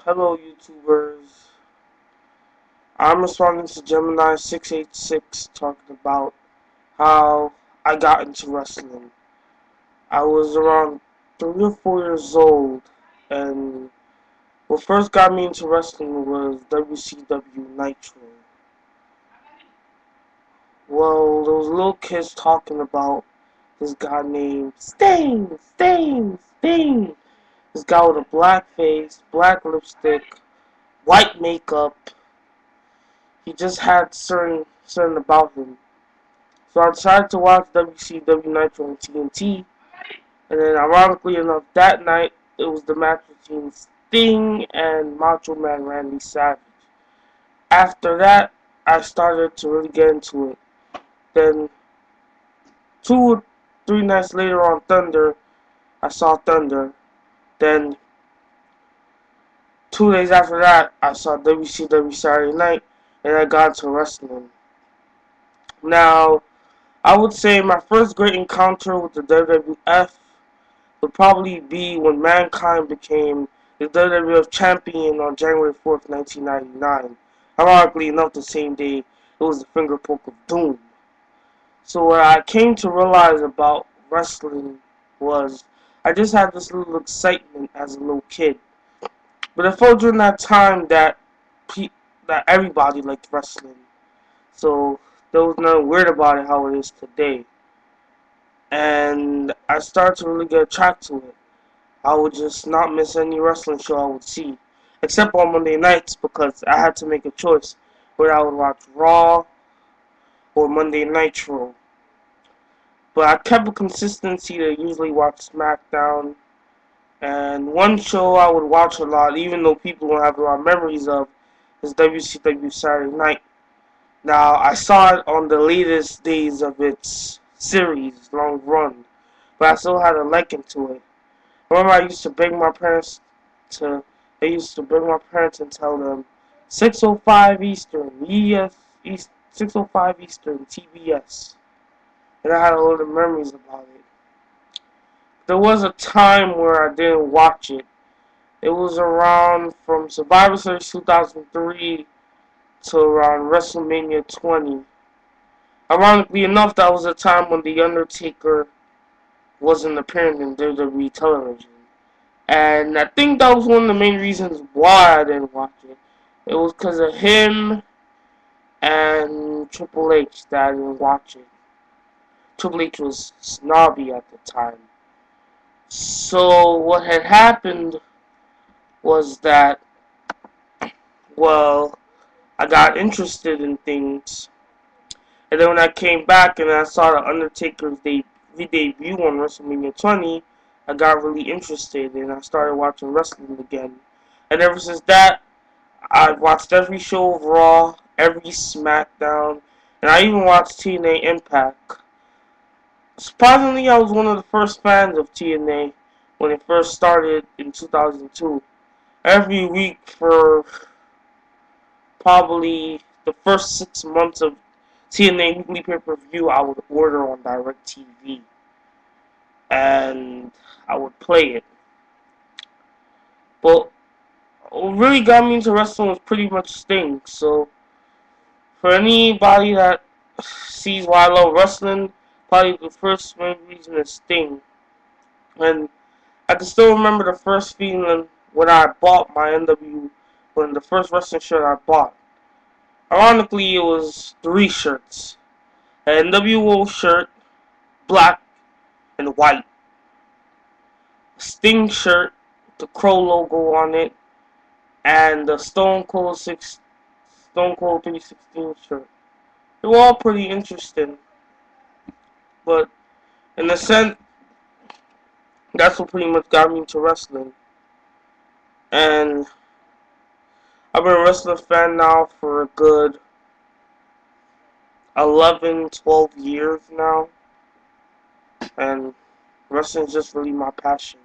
Hello, YouTubers. I'm responding to Gemini686 talking about how I got into wrestling. I was around 3 or 4 years old, and what first got me into wrestling was WCW Nitro. Well, there was little kids talking about this guy named Sting, Sting, Sting. This guy with a black face, black lipstick, white makeup. He just had certain about him. So I decided to watch WCW Nitro on TNT, and then ironically enough, that night it was the match between Sting and Macho Man Randy Savage. After that, I started to really get into it. Then 2 or 3 nights later on Thunder, I saw Thunder. Then 2 days after that, I saw WCW Saturday Night, and I got into wrestling. Now, I would say my first great encounter with the WWF would probably be when Mankind became the WWF champion on January 4th, 1999. Ironically enough, the same day it was the finger poke of doom. So what I came to realize about wrestling was I just had this little excitement as a little kid. But I felt during that time that that everybody liked wrestling. So there was nothing weird about it how it is today. And I started to really get attracted to it. I would just not miss any wrestling show I would see, except on Monday nights because I had to make a choice whether I would watch Raw or Monday Nitro. But I kept a consistency to usually watch SmackDown. And one show I would watch a lot, even though people don't have a lot of memories of, is WCW Saturday Night. Now, I saw it on the latest days of its series, long run, but I still had a liking to it. I remember I used to beg my parents to, I used to bring my parents and tell them 6:05 Eastern, 6:05 Eastern, TBS. And I had a lot of memories about it. There was a time where I didn't watch it. It was around from Survivor Series 2003 to around WrestleMania 20. Ironically enough, that was a time when The Undertaker wasn't appearing in WWE television. And I think that was one of the main reasons why I didn't watch it. It was because of him and Triple H that I didn't watch it. Triple H was snobby at the time. So what had happened was that, well, I got interested in things. And then when I came back and I saw The Undertaker's debut on WrestleMania 20, I got really interested and I started watching wrestling again. And ever since that, I've watched every show of Raw, every SmackDown, and I even watched TNA Impact. Surprisingly, I was one of the first fans of TNA when it first started in 2002. Every week for probably the first 6 months of TNA weekly pay-per-view, I would order on DirecTV. And I would play it. But what really got me into wrestling was pretty much Sting. So for anybody that sees why I love wrestling, probably the first main reason is Sting. And I can still remember the first feeling when I bought my when the first wrestling shirt I bought. Ironically, it was 3 shirts. An NWO shirt, black and white. A Sting shirt, the Crow logo on it, and the Stone Cold 316 shirt. They were all pretty interesting, but in a sense, that's what pretty much got me into wrestling. And I've been a wrestling fan now for a good 11, 12 years now, and wrestling is just really my passion.